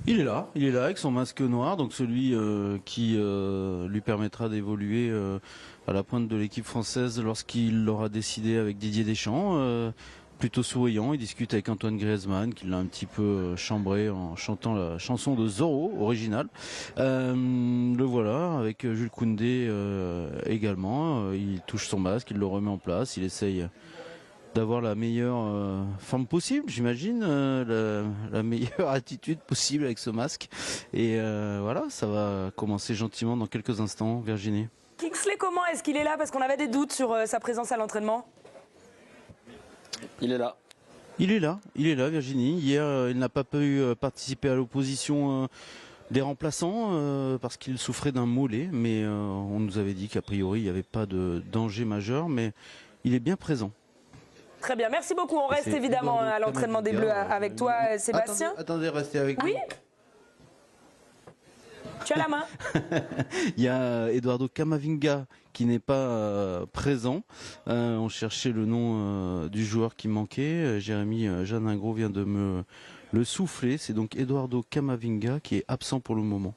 Il est là avec son masque noir, donc celui qui lui permettra d'évoluer à la pointe de l'équipe française lorsqu'il l'aura décidé avec Didier Deschamps. Plutôt souriant, il discute avec Antoine Griezmann qui l'a un petit peu chambré en chantant la chanson de Zorro originale. Le voilà avec Jules Koundé également. Il touche son masque, il le remet en place, il essaye d'avoir la meilleure forme possible, j'imagine, la meilleure attitude possible avec ce masque. Et voilà, ça va commencer gentiment dans quelques instants, Virginie. Kingsley, comment est-ce qu'il est là? Parce qu'on avait des doutes sur sa présence à l'entraînement. Il est là. Il est là, Virginie. Hier, il n'a pas pu participer à l'opposition des remplaçants parce qu'il souffrait d'un mollet, mais on nous avait dit qu'a priori, il n'y avait pas de danger majeur, mais il est bien présent. Très bien, merci beaucoup. On reste évidemment à l'entraînement des Bleus avec toi, Sébastien. Attendez, restez avec nous. Oui. Tu as la main. Il y a Eduardo Camavinga qui n'est pas présent. On cherchait le nom du joueur qui manquait. Jérémy Janingro vient de me le souffler. C'est donc Eduardo Camavinga qui est absent pour le moment.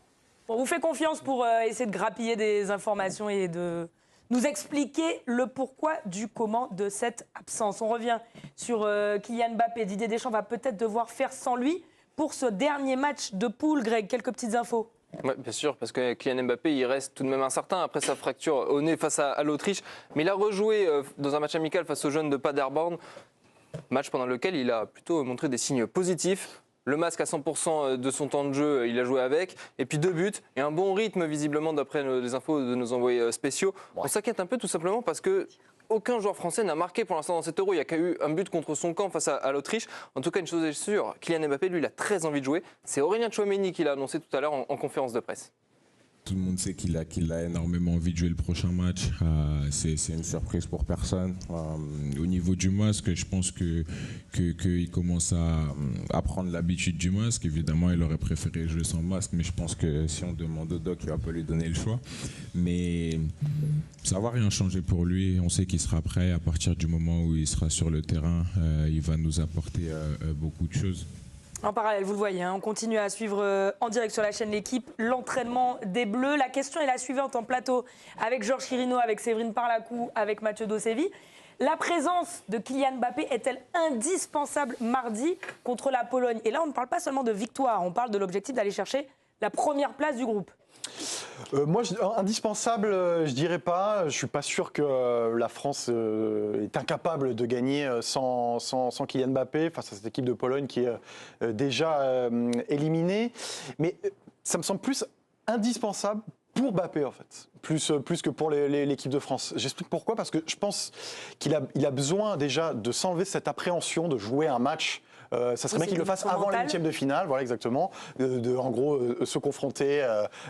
On vous fait confiance pour essayer de grappiller des informations et de nous expliquer le pourquoi du comment de cette absence. On revient sur Kylian Mbappé. Didier Deschamps va peut-être devoir faire sans lui pour ce dernier match de poule. Greg, quelques petites infos. Oui, bien sûr, parce que Kylian Mbappé, il reste tout de même incertain après sa fracture au nez face à l'Autriche. Mais il a rejoué dans un match amical face aux jeunes de Paderborn, match pendant lequel il a plutôt montré des signes positifs. Le masque à 100% de son temps de jeu, il a joué avec. Et puis 2 buts et un bon rythme, visiblement, d'après les infos de nos envoyés spéciaux. On s'inquiète un peu tout simplement parce que aucun joueur français n'a marqué pour l'instant dans cet Euro. Il n'y a qu'à eu un but contre son camp face à l'Autriche. En tout cas, une chose est sûre, Kylian Mbappé, lui, il a très envie de jouer. C'est Aurélien Tchouaméni qui l'a annoncé tout à l'heure en conférence de presse. Tout le monde sait qu'il a énormément envie de jouer le prochain match. C'est une surprise pour personne. Au niveau du masque, je pense qu'il commence à prendre l'habitude du masque. Évidemment, il aurait préféré jouer sans masque, mais je pense que si on demande au doc, il va pas lui donner le choix. Mais ça va rien changer pour lui. On sait qu'il sera prêt à partir du moment où il sera sur le terrain. Il va nous apporter beaucoup de choses. En parallèle, vous le voyez, on continue à suivre en direct sur la chaîne L'Équipe l'entraînement des Bleus. La question est la suivante en plateau avec Georges Chirino, avec Séverine Parlacou, avec Mathieu Dossevi. La présence de Kylian Mbappé est-elle indispensable mardi contre la Pologne? Et là, on ne parle pas seulement de victoire, on parle de l'objectif d'aller chercher la première place du groupe. Moi, indispensable, je dirais pas. Je suis pas sûr que la France est incapable de gagner sans Kylian Mbappé face à cette équipe de Pologne qui est déjà éliminée. Mais ça me semble plus indispensable pour Mbappé, en fait, plus que pour l'équipe de France. J'explique pourquoi, parce que je pense qu'il a besoin déjà de s'enlever cette appréhension de jouer un match. Ça serait bien qu'il le fasse avant les huitièmes de finale, voilà exactement, en gros se confronter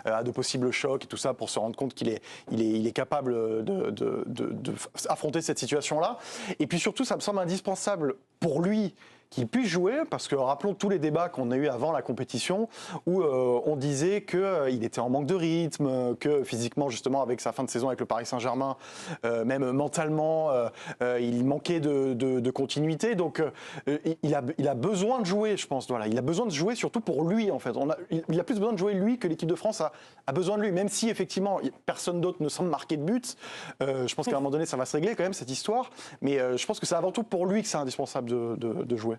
à de possibles chocs et tout ça pour se rendre compte qu'il est capable d'affronter cette situation-là. Et puis surtout, ça me semble indispensable pour lui qu'il puisse jouer, parce que rappelons tous les débats qu'on a eu avant la compétition où on disait qu'il était en manque de rythme, que physiquement justement avec sa fin de saison avec le Paris Saint-Germain, même mentalement il manquait de continuité, donc il a besoin de jouer, je pense. Voilà, il a besoin de jouer surtout pour lui en fait. Il a plus besoin de jouer lui que l'équipe de France a besoin de lui, même si effectivement personne d'autre ne semble marquer de but. Je pense qu'à un moment donné ça va se régler quand même cette histoire, mais je pense que c'est avant tout pour lui que c'est indispensable de jouer.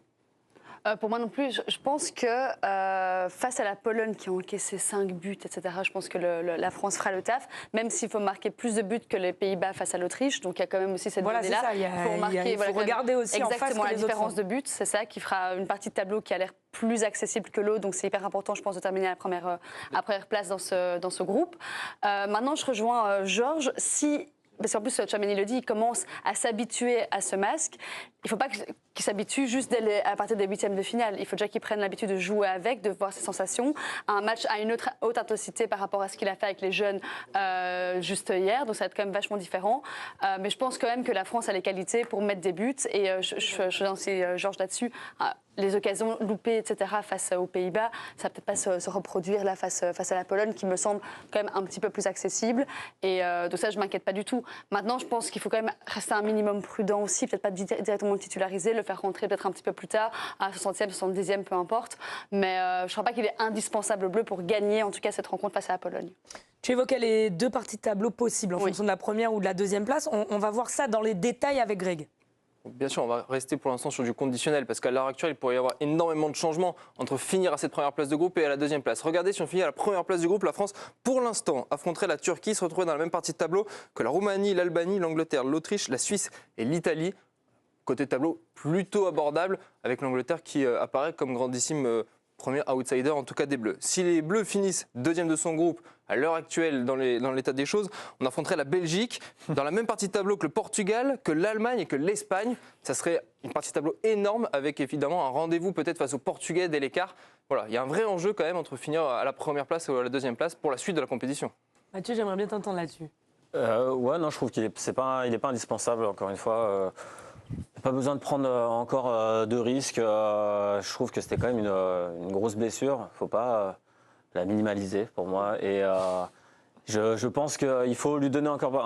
Pour moi non plus, je pense que face à la Pologne qui a encaissé 5 buts, etc., je pense que la France fera le taf, même s'il faut marquer plus de buts que les Pays-Bas face à l'Autriche. Donc il y a quand même aussi cette donnée-là. Il faut regarder aussi en face la différence de buts, c'est ça qui fera une partie de tableau qui a l'air plus accessible que l'autre. Donc c'est hyper important, je pense, de terminer à la première place dans ce groupe. Maintenant, je rejoins Georges. Parce qu'en plus, Tchouaméni le dit, il commence à s'habituer à ce masque. Il ne faut pas qu'il s'habitue juste à partir des huitièmes de finale. Il faut déjà qu'il prenne l'habitude de jouer avec, de voir ses sensations. Un match à une autre haute intensité par rapport à ce qu'il a fait avec les jeunes juste hier. Donc ça va être quand même vachement différent. Mais je pense quand même que la France a les qualités pour mettre des buts. Et je lance Georges là-dessus. les occasions loupées, etc., face aux Pays-Bas, ça va peut-être pas se reproduire là face à la Pologne, qui me semble quand même un petit peu plus accessible. Et de ça, je m'inquiète pas du tout. Maintenant, je pense qu'il faut quand même rester un minimum prudent aussi, peut-être pas directement le titulariser, le faire rentrer peut-être un petit peu plus tard, à 60e, 70e, peu importe. Mais je ne crois pas qu'il est indispensable bleu pour gagner, en tout cas, cette rencontre face à la Pologne. Tu évoquais les 2 parties de tableau possibles en fonction de la première ou de la deuxième place. On va voir ça dans les détails avec Greg. Bien sûr, on va rester pour l'instant sur du conditionnel parce qu'à l'heure actuelle, il pourrait y avoir énormément de changements entre finir à cette première place de groupe et à la deuxième place. Regardez, si on finit à la première place du groupe, la France, pour l'instant, affronterait la Turquie, se retrouverait dans la même partie de tableau que la Roumanie, l'Albanie, l'Angleterre, l'Autriche, la Suisse et l'Italie. Côté tableau, plutôt abordable avec l'Angleterre qui apparaît comme grandissime premier outsider, en tout cas des Bleus. Si les Bleus finissent deuxième de son groupe, à l'heure actuelle, dans l'état des choses, on affronterait la Belgique dans la même partie de tableau que le Portugal, que l'Allemagne et que l'Espagne. Ça serait une partie de tableau énorme avec évidemment un rendez-vous peut-être face aux Portugais dès l'écart. Voilà, il y a un vrai enjeu quand même entre finir à la première place ou à la deuxième place pour la suite de la compétition. Mathieu, j'aimerais bien t'entendre là-dessus. Ouais, non, je trouve qu'il n'est pas indispensable, encore une fois. Pas besoin de prendre encore de risques. Je trouve que c'était quand même une grosse blessure. Il ne faut pas la minimaliser pour moi. Et je pense qu'il faut lui donner encore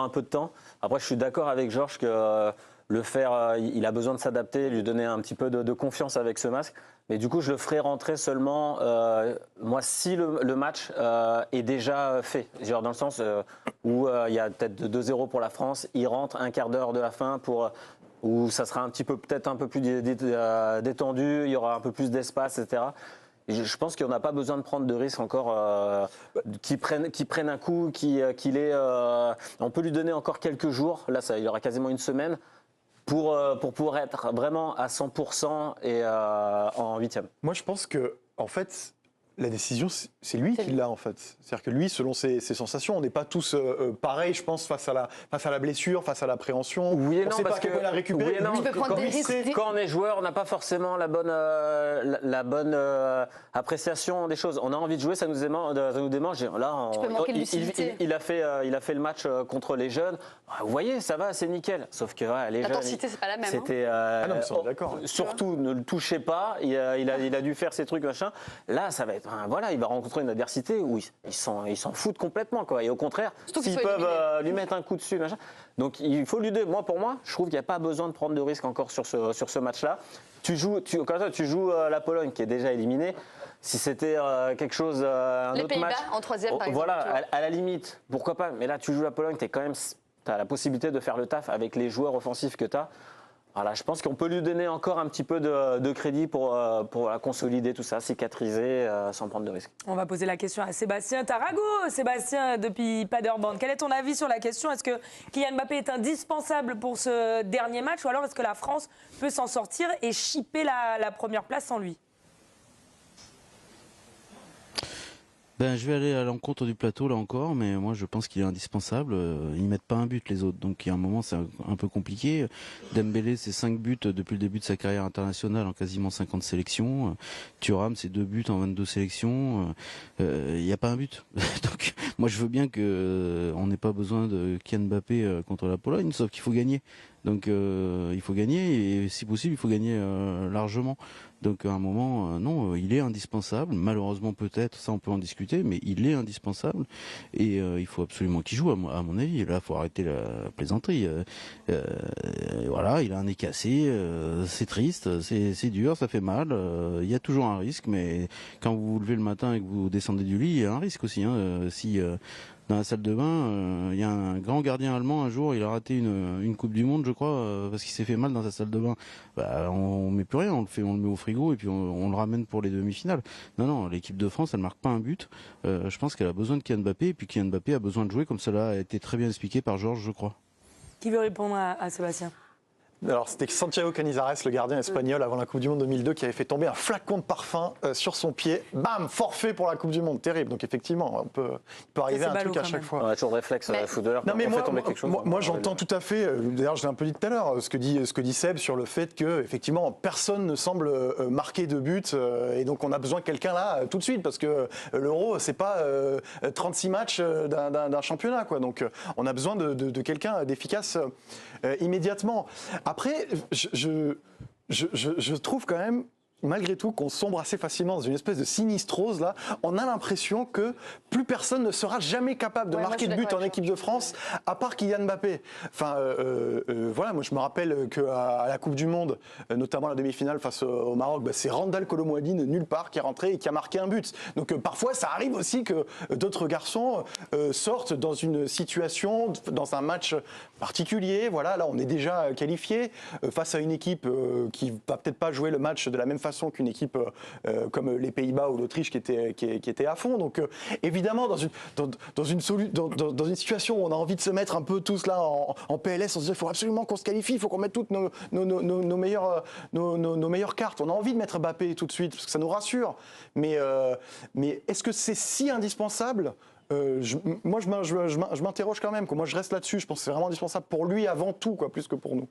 un peu de temps. Après, je suis d'accord avec Georges que le faire, il a besoin de s'adapter, lui donner un petit peu de confiance avec ce masque. Mais du coup, je le ferai rentrer seulement, moi, si le match est déjà fait. Genre dans le sens où il y a peut-être 2-0 pour la France, il rentre un quart d'heure de la fin où ça sera peut-être un peu plus détendu, il y aura un peu plus d'espace, etc. Et je pense qu'on n'a pas besoin de prendre de risques encore, qui prennent un coup, on peut lui donner encore quelques jours. Là, il y aura quasiment une semaine. Pour pouvoir être vraiment à 100% et en 8e. Moi, je pense que, en fait, la décision, c'est lui qui l'a, en fait. C'est-à-dire que lui, selon ses sensations, on n'est pas tous pareils, je pense, face à la blessure, face à l'appréhension. Oui et on non, sait parce pas que comment la récupérer. oui et non, Tu peux prendre des risques. quand on est joueur, on n'a pas forcément la bonne appréciation des choses. On a envie de jouer, ça nous démange. Là, Tu peux manquer de lucidité. il a fait le match contre les jeunes. Vous voyez, ça va, c'est nickel. Sauf que les jeunes, L'intensité, c'est pas la même. c'était. non, mais ça, on est d'accord. Surtout, ne le touchez pas. Il a dû faire ses trucs, machin. Là, ça va être. Voilà, il va rencontrer une adversité où ils s'en foutent complètement, quoi. Et au contraire, Surtout s'ils peuvent lui mettre un coup dessus, machin. Donc, il faut lui donner. Pour moi, je trouve qu'il n'y a pas besoin de prendre de risque encore sur ce match-là. Tu joues la Pologne qui est déjà éliminée. Si c'était quelque chose, un Les autre Pays-Bas match, en 3e, par exemple. voilà, à la limite, pourquoi pas. Mais là, tu joues la Pologne, t'as la possibilité de faire le taf avec les joueurs offensifs que t'as. Voilà, je pense qu'on peut lui donner encore un petit peu de crédit pour consolider tout ça, cicatriser sans prendre de risques. On va poser la question à Sébastien Tarago. Sébastien, depuis Paderborn, quel est ton avis sur la question? Est-ce que Kylian Mbappé est indispensable pour ce dernier match ou alors est-ce que la France peut s'en sortir et chipper la première place sans lui? Je vais aller à l'encontre du plateau là encore, mais moi je pense qu'il est indispensable. Ils mettent pas un but les autres, donc il y a un moment c'est un peu compliqué. Dembélé c'est 5 buts depuis le début de sa carrière internationale en quasiment 50 sélections. Thuram c'est 2 buts en 22 sélections. Il n'y a pas un but. Donc moi je veux bien que on n'ait pas besoin de Kylian Mbappé contre la Pologne, sauf qu'il faut gagner. Donc il faut gagner et si possible il faut gagner largement. Donc à un moment, non, il est indispensable. Malheureusement peut-être, ça on peut en discuter, mais il est indispensable et il faut absolument qu'il joue à mon avis. Là, il faut arrêter la plaisanterie. Voilà, il a un nez cassé, c'est triste, c'est dur, ça fait mal. Il y a toujours un risque, mais quand vous vous levez le matin et que vous descendez du lit, il y a un risque aussi. Si dans la salle de bain, il y a un grand gardien allemand un jour, il a raté une Coupe du Monde, je crois, parce qu'il s'est fait mal dans sa salle de bain. On met plus rien, on le met au frigo et puis on le ramène pour les demi-finales. Non, l'équipe de France, elle marque pas un but. Je pense qu'elle a besoin de Kylian Mbappé et puis Kylian Mbappé a besoin de jouer, comme cela a été très bien expliqué par Georges, je crois. Qui veut répondre à Sébastien? Alors, c'était Santiago Canizares, le gardien espagnol avant la Coupe du Monde 2002, qui avait fait tomber un flacon de parfum sur son pied. Bam, forfait pour la Coupe du Monde. Terrible. Donc, effectivement, il peut arriver un truc à chaque fois. On a toujours le réflexe footballeur. Non, mais on fait tomber quelque chose. Moi j'entends tout à fait. D'ailleurs, je l'ai un peu dit tout à l'heure, ce que dit Seb sur le fait que, effectivement, personne ne semble marquer de but. Et donc, on a besoin de quelqu'un là tout de suite, parce que l'Euro, c'est pas 36 matchs d'un championnat, quoi. Donc, on a besoin de quelqu'un d'efficace immédiatement. Après, je trouve quand même, malgré tout, qu'on sombre assez facilement dans une espèce de sinistrose là. On a l'impression que plus personne ne sera jamais capable de marquer de but en équipe de France, à part Kylian Mbappé. Enfin, voilà, moi je me rappelle qu'à la Coupe du Monde, notamment la demi-finale face au Maroc, c'est Randal Kolo Muani nulle part qui est rentré et qui a marqué un but. Donc parfois, ça arrive aussi que d'autres garçons sortent dans une situation, dans un match particulier. Voilà, là on est déjà qualifié face à une équipe qui va peut-être pas jouer le match de la même façon qu'une équipe comme les Pays-Bas ou l'Autriche qui était à fond. Donc évidemment, dans une situation où on a envie de se mettre un peu tous là en PLS, on se dit il faut absolument qu'on se qualifie, il faut qu'on mette toutes nos meilleures cartes. On a envie de mettre Mbappé tout de suite parce que ça nous rassure. Mais est-ce que c'est si indispensable ? Moi, je m'interroge quand même. Moi, je reste là-dessus. Je pense que c'est vraiment indispensable pour lui avant tout, plus que pour nous.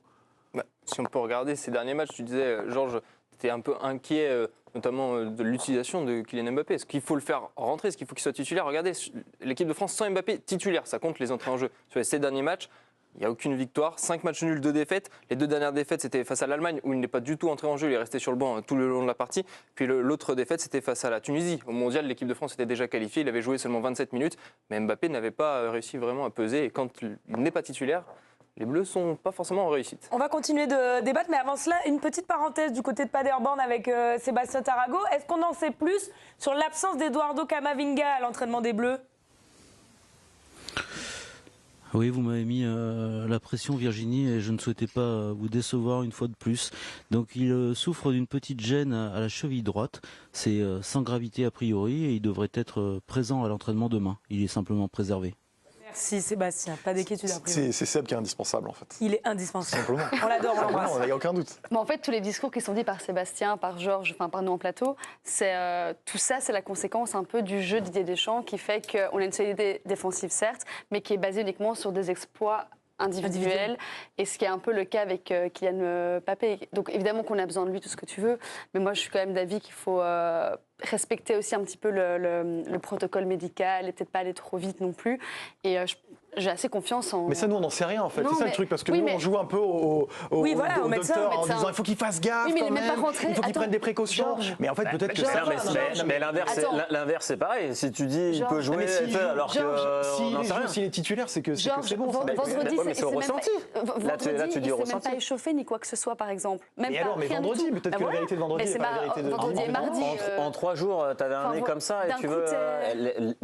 Si on peut regarder ces derniers matchs, tu disais, Georges, tu es un peu inquiet, notamment de l'utilisation de Kylian Mbappé. Est-ce qu'il faut le faire rentrer? Est-ce qu'il faut qu'il soit titulaire? Regardez, l'équipe de France sans Mbappé, titulaire, ça compte les entrées en jeu. Sur ces derniers matchs, il n'y a aucune victoire, 5 matchs nuls, 2 défaites. Les 2 dernières défaites, c'était face à l'Allemagne, où il n'est pas du tout entré en jeu, il est resté sur le banc tout le long de la partie. Puis l'autre défaite, c'était face à la Tunisie. Au Mondial, l'équipe de France était déjà qualifiée, il avait joué seulement 27 minutes, mais Mbappé n'avait pas réussi vraiment à peser. Et quand il n'est pas titulaire, les Bleus ne sont pas forcément en réussite. On va continuer de débattre, mais avant cela, une petite parenthèse du côté de Paderborn avec Sébastien Tarago. Est-ce qu'on en sait plus sur l'absence d'Eduardo Camavinga à l'entraînement des Bleus? Oui, vous m'avez mis la pression, Virginie, et je ne souhaitais pas vous décevoir une fois de plus. Donc il souffre d'une petite gêne à la cheville droite. C'est sans gravité a priori et il devrait être présent à l'entraînement demain. Il est simplement préservé. Merci Sébastien, pas d'inquiétude après. C'est Seb qui est indispensable en fait. Il est indispensable. Simplement. On l'adore, on l'embrasse. Il n'y a aucun doute. Mais en fait, tous les discours qui sont dits par Sébastien, par Georges, par nous en plateau, tout ça, c'est la conséquence un peu du jeu de Didier Deschamps qui fait qu'on a une solidité défensive, certes, mais qui est basée uniquement sur des exploits individuels. Et ce qui est un peu le cas avec Kylian Mbappé. Donc évidemment qu'on a besoin de lui, tout ce que tu veux, mais moi je suis quand même d'avis qu'il faut respecter aussi un petit peu le protocole médical et peut-être pas aller trop vite non plus. Et j'ai assez confiance en... Mais ça, nous, on n'en sait rien, en fait. Non, c'est ça le truc, parce que nous, on joue un peu au docteur en disant il faut qu'il fasse gaffe, oui, mais quand il est même même. pas rentré. Il faut qu'il prenne des précautions. Georges. Mais en fait, peut-être que ça va. Mais l'inverse, c'est pareil. Si tu dis il peut jouer, alors que s'il est titulaire, c'est que c'est bon. Vendredi, mais c'est au ressenti. Là, tu dis au il s'est même ressenti. pas échauffé ni quoi que ce soit, par exemple. Même Mais pas, alors, mais rien du vendredi, tout. peut-être que la vérité de vendredi est pas la vérité de vendredi et mardi. En 3 jours, tu avais un nez comme ça et d'un tu coup, veux.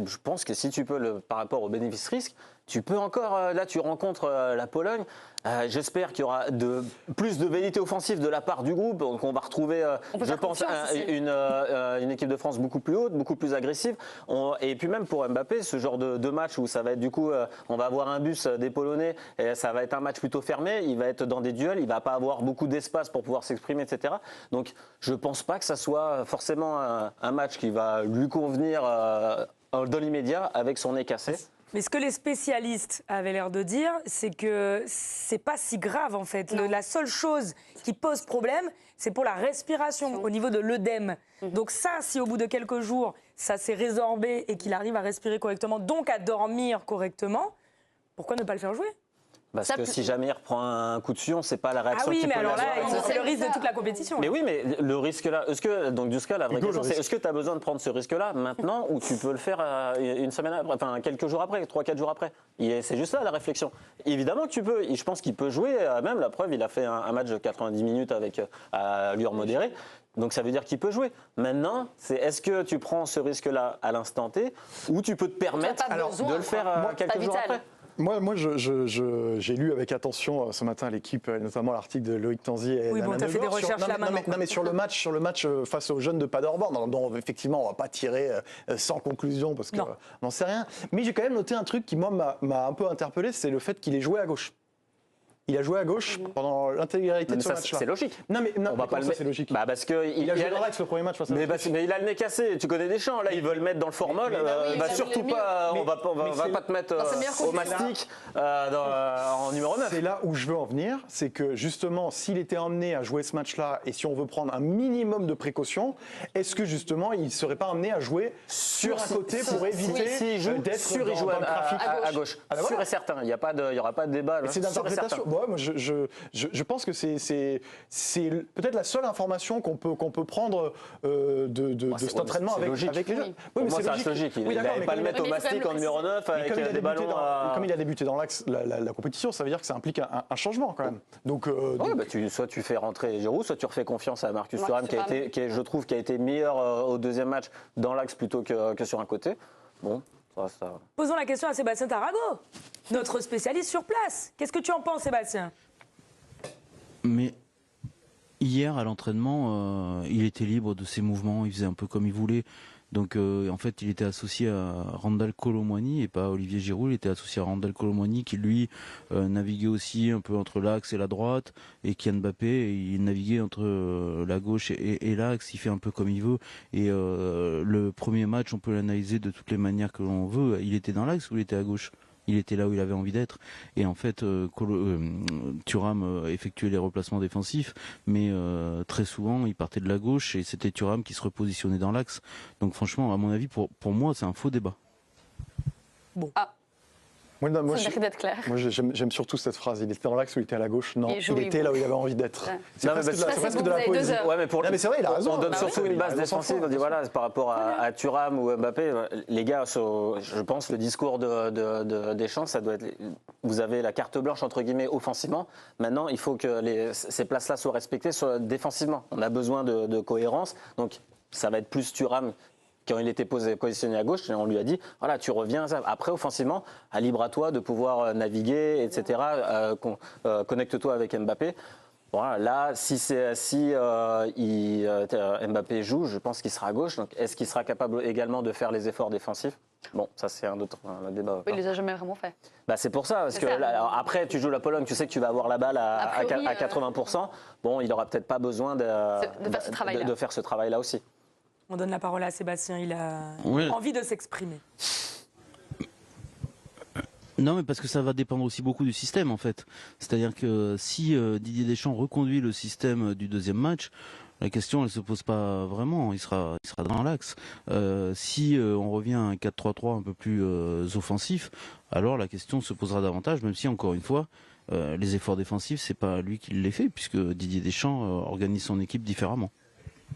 Je pense que si tu peux, par rapport au bénéfice-risque, tu peux encore. Là, tu rencontres la Pologne. J'espère qu'il y aura plus de velléité offensive de la part du groupe. Donc, on va retrouver, je pense, une équipe de France beaucoup plus haute, beaucoup plus agressive. Et puis, même pour Mbappé, ce genre de match où ça va être du coup, on va avoir un bus des Polonais et ça va être un match plutôt fermé. Il va être dans des duels. Il va pas avoir beaucoup d'espace pour pouvoir s'exprimer, etc. Donc, je pense pas que ça soit forcément un match qui va lui convenir dans l'immédiat avec son nez cassé. Mais ce que les spécialistes avaient l'air de dire, c'est que c'est pas si grave en fait. La seule chose qui pose problème, c'est pour la respiration, au niveau de l'œdème. Donc ça, si au bout de quelques jours, ça s'est résorbé et qu'il arrive à respirer correctement, donc à dormir correctement, pourquoi ne pas le faire jouer? Parce que si jamais il reprend un coup de fion, c'est pas la réaction qu'il peut avoir. Ah oui, mais alors là, c'est le risque de toute la compétition. Mais oui, mais le risque là, donc jusqu'à la vraie question, c'est est-ce que tu as besoin de prendre ce risque-là maintenant ou tu peux le faire une semaine après, enfin quelques jours après, 3-4 jours après? C'est juste ça la réflexion. Évidemment que tu peux, je pense qu'il peut jouer, même la preuve, il a fait un match de 90 minutes avec allure modérée. Donc ça veut dire qu'il peut jouer. Maintenant, c'est est-ce que tu prends ce risque-là à l'instant T ou tu peux te permettre de le faire quelques jours après? Moi, j'ai lu avec attention ce matin l'équipe, notamment l'article de Loïc Tanzi et oui, bon, tu as fait des recherches là maintenant. Non, mais sur le match face aux jeunes de Paderborn, dont effectivement on va pas tirer sans conclusion parce qu'on n'en sait rien. Mais j'ai quand même noté un truc qui moi m'a un peu interpellé, c'est le fait qu'il ait joué à gauche. Il a joué à gauche pendant l'intégralité de ce match-là. C'est logique. Non, mais on va pas c'est logique. Bah parce que il a joué dans l'axe le premier match face à mais il a le nez cassé. Tu connais Deschamps. Là, ils veulent le mettre dans le formol. Surtout pas. On va pas te mettre au mastic en numéro 9. C'est là où je veux en venir. C'est que justement, s'il était emmené à jouer ce match-là et si on veut prendre un minimum de précautions, est-ce que justement il ne serait pas emmené à jouer sur un côté pour éviter d'être sur dans le trafic à gauche? Sûr et certain. Il y aura pas de débat. C'est d'interprétation. ouais, moi, je pense que c'est peut-être la seule information qu'on peut prendre de cet entraînement avec les jeunes. Pour moi, ça reste logique. Il n'allait pas le mettre au mastic en numéro 9 avec des ballons comme il a débuté dans l'axe la compétition, ça veut dire que ça implique un changement quand même. Donc, soit tu fais rentrer Giroud, soit tu refais confiance à Marcus Thuram, je trouve, qui a été meilleur au deuxième match dans l'axe plutôt que sur un côté. Bon. Posons la question à Sébastien Tarago, notre spécialiste sur place. Qu'est-ce que tu en penses, Sébastien? Mais hier, à l'entraînement, il était libre de ses mouvements, il faisait un peu comme il voulait. Donc en fait, il était associé à Randal Kolo Muani et pas à Olivier Giroud. Il était associé à Randal Kolo Muani qui lui naviguait aussi un peu entre l'axe et la droite, et Kylian Mbappé il naviguait entre la gauche et l'axe. Il fait un peu comme il veut. Et le premier match, on peut l'analyser de toutes les manières que l'on veut. Il était dans l'axe ou il était à gauche? Il était là où il avait envie d'être. Et en fait, Thuram effectuait les replacements défensifs, mais très souvent, il partait de la gauche et c'était Thuram qui se repositionnait dans l'axe. Donc franchement, à mon avis, pour moi, c'est un faux débat. Bon. Moi, Ça mérite d'être clair. Moi, j'aime surtout cette phrase. Il était dans l'axe ou il était à la gauche? Non, il était là où il avait envie d'être. Ouais. C'est presque de la poésie. Ouais, mais mais c'est vrai, il a raison. On donne surtout une base il a raison défensive. sans On dit voilà, par rapport à Thuram ou Mbappé, les gars, je pense le discours de Deschamps, ça doit être. Vous avez la carte blanche entre guillemets offensivement. Maintenant, il faut que ces places-là soient respectées défensivement. On a besoin de cohérence. Donc, ça va être plus Thuram. Quand il était positionné à gauche, on lui a dit voilà, tu reviens à ça. Après, offensivement, libre à toi de pouvoir naviguer, etc. Connecte-toi avec Mbappé. Voilà, là, si Mbappé joue, je pense qu'il sera à gauche. Donc, est-ce qu'il sera capable également de faire les efforts défensifs? Bon, ça, c'est un autre débat. Oui, il les a jamais vraiment fait. C'est pour ça, parce que là, après, tu joues la Pologne, tu sais que tu vas avoir la balle à 80%. Bon, il n'aura peut-être pas besoin de faire ce travail-là aussi. On donne la parole à Sébastien, il a envie de s'exprimer. Non, mais parce que ça va dépendre aussi beaucoup du système, en fait. C'est-à-dire que si Didier Deschamps reconduit le système du deuxième match, la question, elle se pose pas vraiment. Il sera dans l'axe. Si on revient à un 4-3-3 un peu plus offensif, alors la question se posera davantage, même si, encore une fois, les efforts défensifs, c'est pas lui qui les fait, puisque Didier Deschamps organise son équipe différemment.